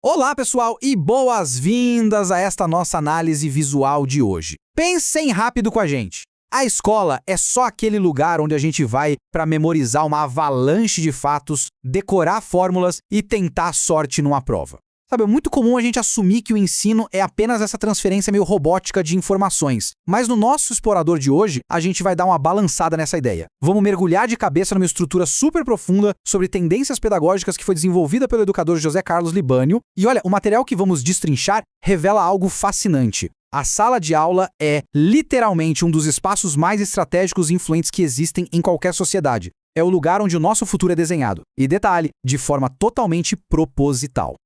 Olá, pessoal, e boas-vindas a esta nossa análise visual de hoje. Pensem rápido com a gente. A escola é só aquele lugar onde a gente vai para memorizar uma avalanche de fatos, decorar fórmulas e tentar a sorte numa prova. Sabe, é muito comum a gente assumir que o ensino é apenas essa transferência meio robótica de informações. Mas no nosso explorador de hoje, a gente vai dar uma balançada nessa ideia. Vamos mergulhar de cabeça numa estrutura super profunda sobre tendências pedagógicas que foi desenvolvida pelo educador José Carlos Libânio. E olha, o material que vamos destrinchar revela algo fascinante. A sala de aula é, literalmente, um dos espaços mais estratégicos e influentes que existem em qualquer sociedade. É o lugar onde o nosso futuro é desenhado. E detalhe, de forma totalmente proposital.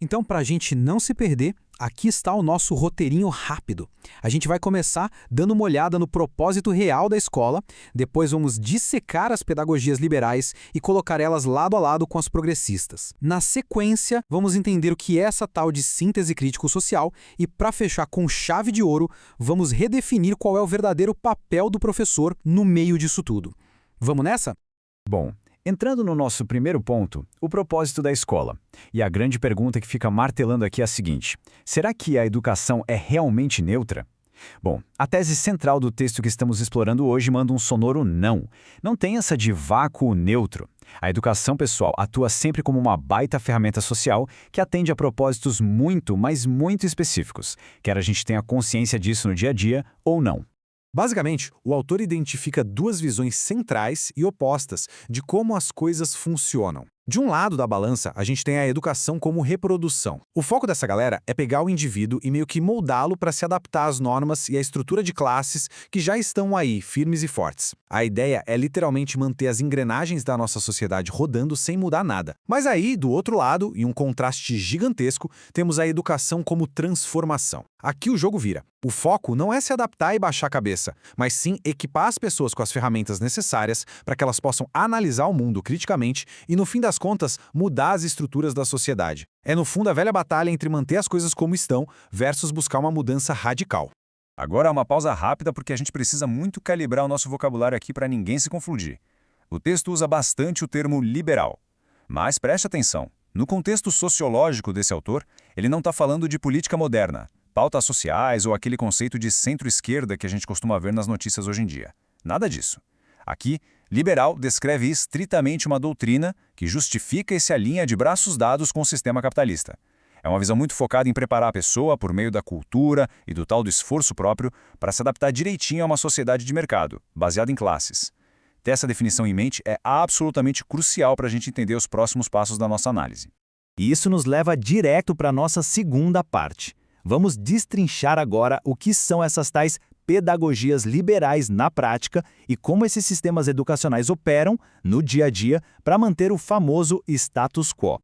Então, para a gente não se perder, aqui está o nosso roteirinho rápido. A gente vai começar dando uma olhada no propósito real da escola, depois vamos dissecar as pedagogias liberais e colocar elas lado a lado com as progressistas. Na sequência, vamos entender o que é essa tal de síntese crítico-social e, para fechar com chave de ouro, vamos redefinir qual é o verdadeiro papel do professor no meio disso tudo. Vamos nessa? Bom, entrando no nosso primeiro ponto, o propósito da escola. E a grande pergunta que fica martelando aqui é a seguinte: será que a educação é realmente neutra? Bom, a tese central do texto que estamos explorando hoje manda um sonoro não. Não tem essa de vácuo neutro. A educação, pessoal, atua sempre como uma baita ferramenta social que atende a propósitos muito, mas muito específicos, quer a gente tenha consciência disso no dia a dia ou não. Basicamente, o autor identifica duas visões centrais e opostas de como as coisas funcionam. De um lado da balança, a gente tem a educação como reprodução. O foco dessa galera é pegar o indivíduo e meio que moldá-lo para se adaptar às normas e à estrutura de classes que já estão aí, firmes e fortes. A ideia é literalmente manter as engrenagens da nossa sociedade rodando sem mudar nada. Mas aí, do outro lado, e um contraste gigantesco, temos a educação como transformação. Aqui o jogo vira. O foco não é se adaptar e baixar a cabeça, mas sim equipar as pessoas com as ferramentas necessárias para que elas possam analisar o mundo criticamente e, no fim das contas, mudar as estruturas da sociedade. É, no fundo, a velha batalha entre manter as coisas como estão versus buscar uma mudança radical. Agora uma pausa rápida porque a gente precisa muito calibrar o nosso vocabulário aqui para ninguém se confundir. O texto usa bastante o termo liberal. Mas preste atenção, no contexto sociológico desse autor, ele não está falando de política moderna, pautas sociais ou aquele conceito de centro-esquerda que a gente costuma ver nas notícias hoje em dia. Nada disso. Aqui, liberal descreve estritamente uma doutrina que justifica e se alinha de braços dados com o sistema capitalista. É uma visão muito focada em preparar a pessoa por meio da cultura e do tal do esforço próprio para se adaptar direitinho a uma sociedade de mercado, baseada em classes. Ter essa definição em mente é absolutamente crucial para a gente entender os próximos passos da nossa análise. E isso nos leva direto para a nossa segunda parte. Vamos destrinchar agora o que são essas tais pedagogias liberais na prática e como esses sistemas educacionais operam no dia a dia para manter o famoso status quo.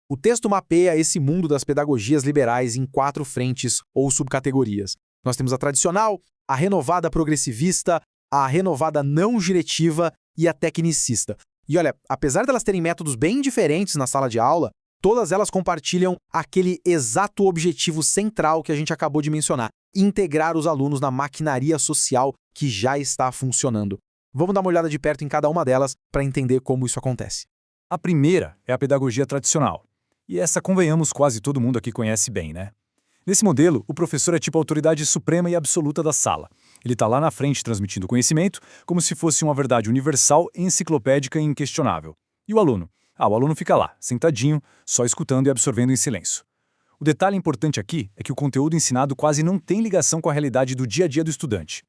O texto mapeia esse mundo das pedagogias liberais em 4 frentes ou subcategorias. Nós temos a tradicional, a renovada progressivista, a renovada não diretiva e a tecnicista. E olha, apesar delas terem métodos bem diferentes na sala de aula, todas elas compartilham aquele exato objetivo central que a gente acabou de mencionar: integrar os alunos na maquinaria social que já está funcionando. Vamos dar uma olhada de perto em cada uma delas para entender como isso acontece. A primeira é a pedagogia tradicional. E essa, convenhamos, quase todo mundo aqui conhece bem, né? Nesse modelo, o professor é tipo a autoridade suprema e absoluta da sala. Ele está lá na frente transmitindo conhecimento como se fosse uma verdade universal, enciclopédica e inquestionável. E o aluno? O aluno fica lá, sentadinho, só escutando e absorvendo em silêncio. O detalhe importante aqui é que o conteúdo ensinado quase não tem ligação com a realidade do dia a dia do estudante.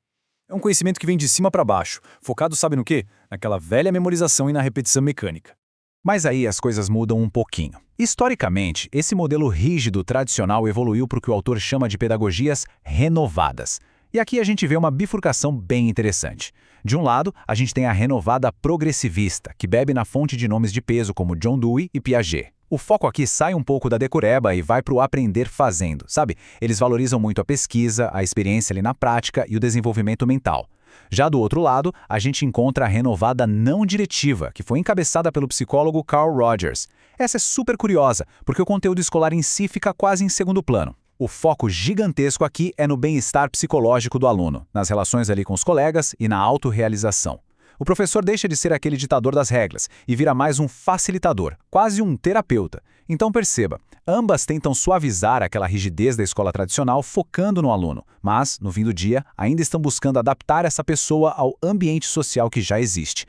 É um conhecimento que vem de cima para baixo, focado sabe no quê? Naquela velha memorização e na repetição mecânica. Mas aí as coisas mudam um pouquinho. Historicamente, esse modelo rígido tradicional evoluiu para o que o autor chama de pedagogias renovadas. E aqui a gente vê uma bifurcação bem interessante. De um lado, a gente tem a renovada progressivista, que bebe na fonte de nomes de peso como John Dewey e Piaget. O foco aqui sai um pouco da decoreba e vai para o aprender fazendo, sabe? Eles valorizam muito a pesquisa, a experiência ali na prática e o desenvolvimento mental. Já do outro lado, a gente encontra a renovada não diretiva, que foi encabeçada pelo psicólogo Carl Rogers. Essa é super curiosa, porque o conteúdo escolar em si fica quase em segundo plano. O foco gigantesco aqui é no bem-estar psicológico do aluno, nas relações ali com os colegas e na autorrealização. O professor deixa de ser aquele ditador das regras e vira mais um facilitador, quase um terapeuta. Então perceba, ambas tentam suavizar aquela rigidez da escola tradicional focando no aluno, mas, no fim do dia, ainda estão buscando adaptar essa pessoa ao ambiente social que já existe.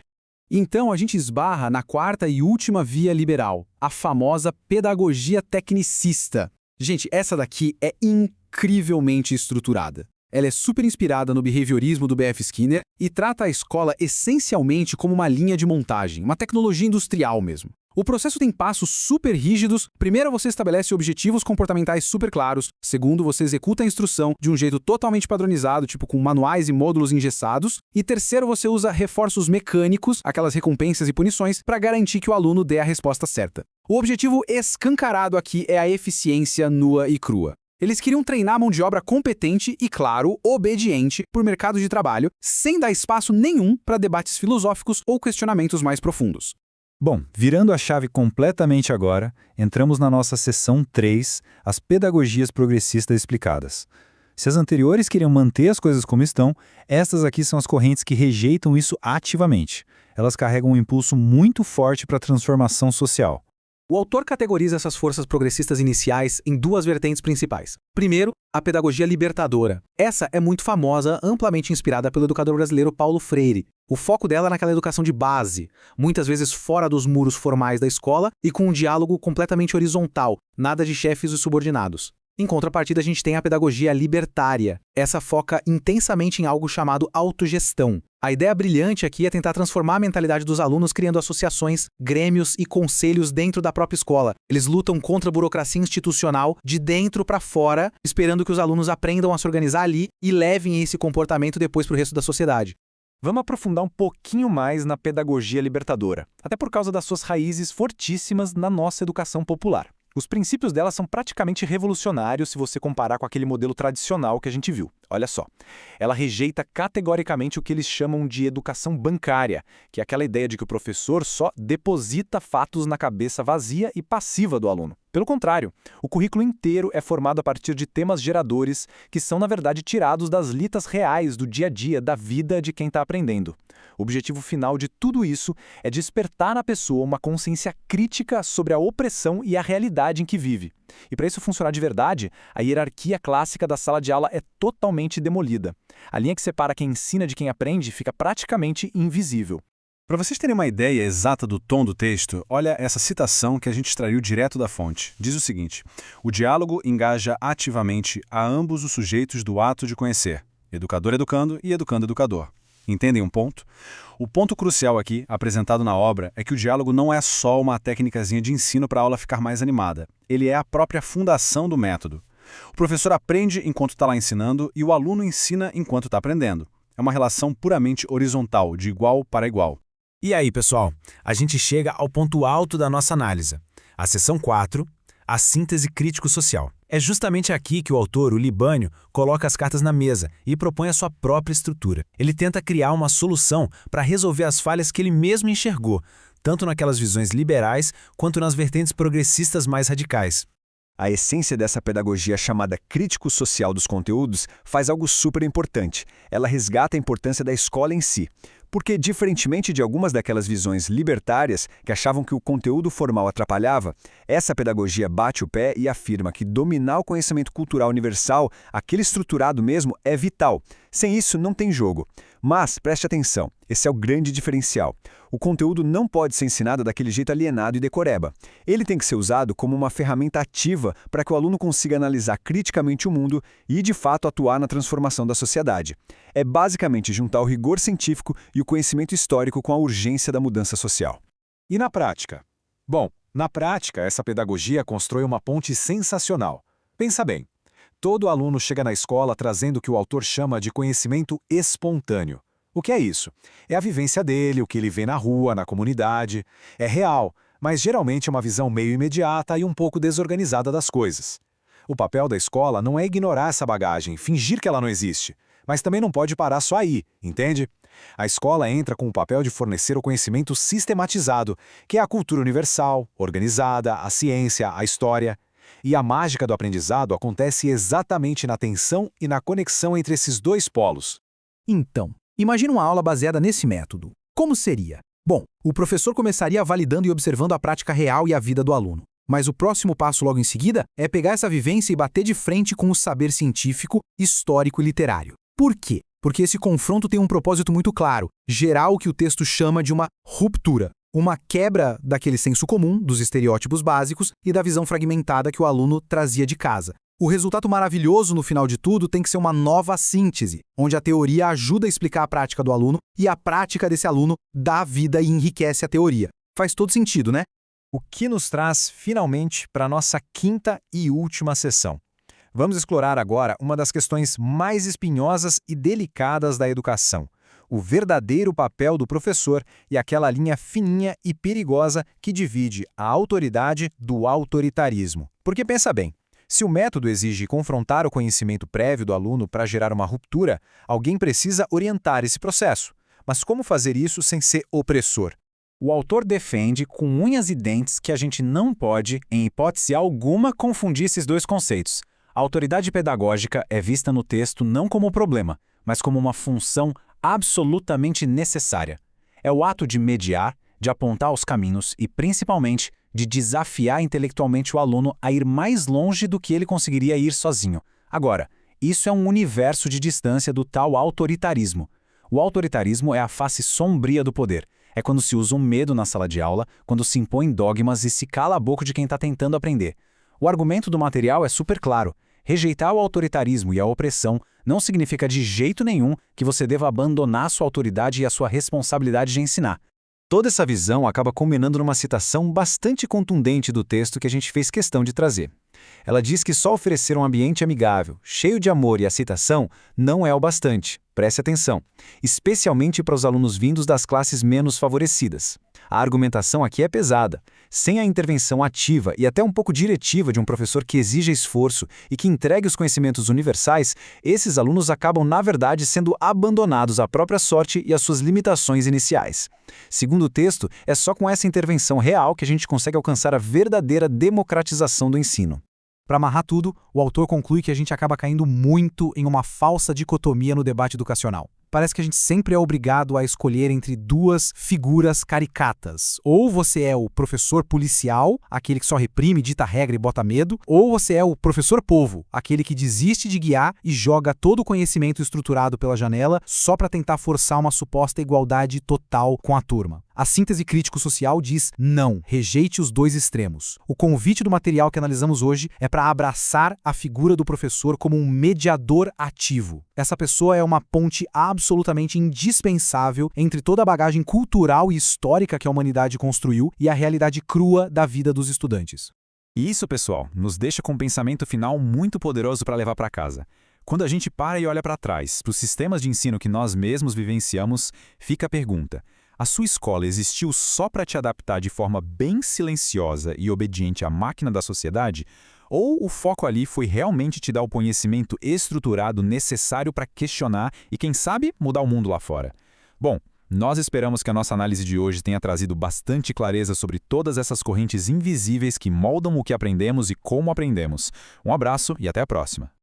Então a gente esbarra na quarta e última via liberal, a famosa pedagogia tecnicista. Gente, essa daqui é incrivelmente estruturada. Ela é super inspirada no behaviorismo do B.F. Skinner e trata a escola essencialmente como uma linha de montagem, uma tecnologia industrial mesmo. O processo tem passos super rígidos. Primeiro, você estabelece objetivos comportamentais super claros. Segundo, você executa a instrução de um jeito totalmente padronizado, tipo com manuais e módulos engessados. E terceiro, você usa reforços mecânicos, aquelas recompensas e punições, para garantir que o aluno dê a resposta certa. O objetivo escancarado aqui é a eficiência nua e crua. Eles queriam treinar a mão de obra competente e, claro, obediente por mercado de trabalho, sem dar espaço nenhum para debates filosóficos ou questionamentos mais profundos. Bom, virando a chave completamente agora, entramos na nossa seção 3, as pedagogias progressistas explicadas. Se as anteriores queriam manter as coisas como estão, estas aqui são as correntes que rejeitam isso ativamente. Elas carregam um impulso muito forte para a transformação social. O autor categoriza essas forças progressistas iniciais em duas vertentes principais. Primeiro, a pedagogia libertadora. Essa é muito famosa, amplamente inspirada pelo educador brasileiro Paulo Freire. O foco dela é naquela educação de base, muitas vezes fora dos muros formais da escola e com um diálogo completamente horizontal, nada de chefes e subordinados. Em contrapartida, a gente tem a pedagogia libertária. Essa foca intensamente em algo chamado autogestão. A ideia brilhante aqui é tentar transformar a mentalidade dos alunos criando associações, grêmios e conselhos dentro da própria escola. Eles lutam contra a burocracia institucional de dentro para fora, esperando que os alunos aprendam a se organizar ali e levem esse comportamento depois para o resto da sociedade. Vamos aprofundar um pouquinho mais na pedagogia libertadora, até por causa das suas raízes fortíssimas na nossa educação popular. Os princípios dela são praticamente revolucionários se você comparar com aquele modelo tradicional que a gente viu. Olha só, ela rejeita categoricamente o que eles chamam de educação bancária, que é aquela ideia de que o professor só deposita fatos na cabeça vazia e passiva do aluno. Pelo contrário, o currículo inteiro é formado a partir de temas geradores que são, na verdade, tirados das litas reais do dia a dia, da vida de quem está aprendendo. O objetivo final de tudo isso é despertar na pessoa uma consciência crítica sobre a opressão e a realidade em que vive. E para isso funcionar de verdade, a hierarquia clássica da sala de aula é totalmente demolida. A linha que separa quem ensina de quem aprende fica praticamente invisível. Para vocês terem uma ideia exata do tom do texto, olha essa citação que a gente extraiu direto da fonte. Diz o seguinte: o diálogo engaja ativamente a ambos os sujeitos do ato de conhecer, educador educando e educando educador. Entendem um ponto? O ponto crucial aqui, apresentado na obra, é que o diálogo não é só uma técnicazinha de ensino para a aula ficar mais animada. Ele é a própria fundação do método. O professor aprende enquanto está lá ensinando e o aluno ensina enquanto está aprendendo. É uma relação puramente horizontal, de igual para igual. E aí, pessoal, a gente chega ao ponto alto da nossa análise. A seção 4, a síntese crítico-social. É justamente aqui que o autor, o Libânio, coloca as cartas na mesa e propõe a sua própria estrutura. Ele tenta criar uma solução para resolver as falhas que ele mesmo enxergou, tanto naquelas visões liberais quanto nas vertentes progressistas mais radicais. A essência dessa pedagogia chamada crítico-social dos conteúdos faz algo super importante. Ela resgata a importância da escola em si. Porque, diferentemente de algumas daquelas visões libertárias que achavam que o conteúdo formal atrapalhava, essa pedagogia bate o pé e afirma que dominar o conhecimento cultural universal, aquele estruturado mesmo, é vital. Sem isso, não tem jogo. Mas, preste atenção, esse é o grande diferencial. O conteúdo não pode ser ensinado daquele jeito alienado e decoreba. Ele tem que ser usado como uma ferramenta ativa para que o aluno consiga analisar criticamente o mundo e, de fato, atuar na transformação da sociedade. É basicamente juntar o rigor científico e o conhecimento histórico com a urgência da mudança social. E na prática? Bom, na prática, essa pedagogia constrói uma ponte sensacional. Pensa bem, todo aluno chega na escola trazendo o que o autor chama de conhecimento espontâneo. O que é isso? É a vivência dele, o que ele vê na rua, na comunidade. É real, mas geralmente é uma visão meio imediata e um pouco desorganizada das coisas. O papel da escola não é ignorar essa bagagem, fingir que ela não existe, mas também não pode parar só aí, entende? A escola entra com o papel de fornecer o conhecimento sistematizado, que é a cultura universal, organizada, a ciência, a história. E a mágica do aprendizado acontece exatamente na tensão e na conexão entre esses dois polos. Então, imagina uma aula baseada nesse método. Como seria? Bom, o professor começaria validando e observando a prática real e a vida do aluno. Mas o próximo passo logo em seguida é pegar essa vivência e bater de frente com o saber científico, histórico e literário. Por quê? Porque esse confronto tem um propósito muito claro, gerar o que o texto chama de uma ruptura. Uma quebra daquele senso comum, dos estereótipos básicos e da visão fragmentada que o aluno trazia de casa. O resultado maravilhoso no final de tudo tem que ser uma nova síntese, onde a teoria ajuda a explicar a prática do aluno e a prática desse aluno dá vida e enriquece a teoria. Faz todo sentido, né? O que nos traz, finalmente, para a nossa quinta e última sessão. Vamos explorar agora uma das questões mais espinhosas e delicadas da educação: o verdadeiro papel do professor e aquela linha fininha e perigosa que divide a autoridade do autoritarismo. Porque pensa bem, se o método exige confrontar o conhecimento prévio do aluno para gerar uma ruptura, alguém precisa orientar esse processo. Mas como fazer isso sem ser opressor? O autor defende com unhas e dentes que a gente não pode, em hipótese alguma, confundir esses dois conceitos. A autoridade pedagógica é vista no texto não como problema, mas como uma função absolutamente necessária. É o ato de mediar, de apontar os caminhos e, principalmente, de desafiar intelectualmente o aluno a ir mais longe do que ele conseguiria ir sozinho. Agora, isso é um universo de distância do tal autoritarismo. O autoritarismo é a face sombria do poder. É quando se usa um medo na sala de aula, quando se impõe dogmas e se cala a boca de quem está tentando aprender. O argumento do material é super claro. Rejeitar o autoritarismo e a opressão não significa de jeito nenhum que você deva abandonar sua autoridade e a sua responsabilidade de ensinar. Toda essa visão acaba combinando numa citação bastante contundente do texto que a gente fez questão de trazer. Ela diz que só oferecer um ambiente amigável, cheio de amor e aceitação, não é o bastante. Preste atenção, especialmente para os alunos vindos das classes menos favorecidas. A argumentação aqui é pesada. Sem a intervenção ativa e até um pouco diretiva de um professor que exija esforço e que entregue os conhecimentos universais, esses alunos acabam, na verdade, sendo abandonados à própria sorte e às suas limitações iniciais. Segundo o texto, é só com essa intervenção real que a gente consegue alcançar a verdadeira democratização do ensino. Para amarrar tudo, o autor conclui que a gente acaba caindo muito em uma falsa dicotomia no debate educacional. Parece que a gente sempre é obrigado a escolher entre duas figuras caricatas. Ou você é o professor policial, aquele que só reprime, dita regra e bota medo, ou você é o professor povo, aquele que desiste de guiar e joga todo o conhecimento estruturado pela janela só para tentar forçar uma suposta igualdade total com a turma. A síntese crítico-social diz não, rejeite os dois extremos. O convite do material que analisamos hoje é para abraçar a figura do professor como um mediador ativo. Essa pessoa é uma ponte absolutamente indispensável entre toda a bagagem cultural e histórica que a humanidade construiu e a realidade crua da vida dos estudantes. E isso, pessoal, nos deixa com um pensamento final muito poderoso para levar para casa. Quando a gente para e olha para trás, para os sistemas de ensino que nós mesmos vivenciamos, fica a pergunta: a sua escola existiu só para te adaptar de forma bem silenciosa e obediente à máquina da sociedade? Ou o foco ali foi realmente te dar o conhecimento estruturado necessário para questionar e, quem sabe, mudar o mundo lá fora? Bom, nós esperamos que a nossa análise de hoje tenha trazido bastante clareza sobre todas essas correntes invisíveis que moldam o que aprendemos e como aprendemos. Um abraço e até a próxima!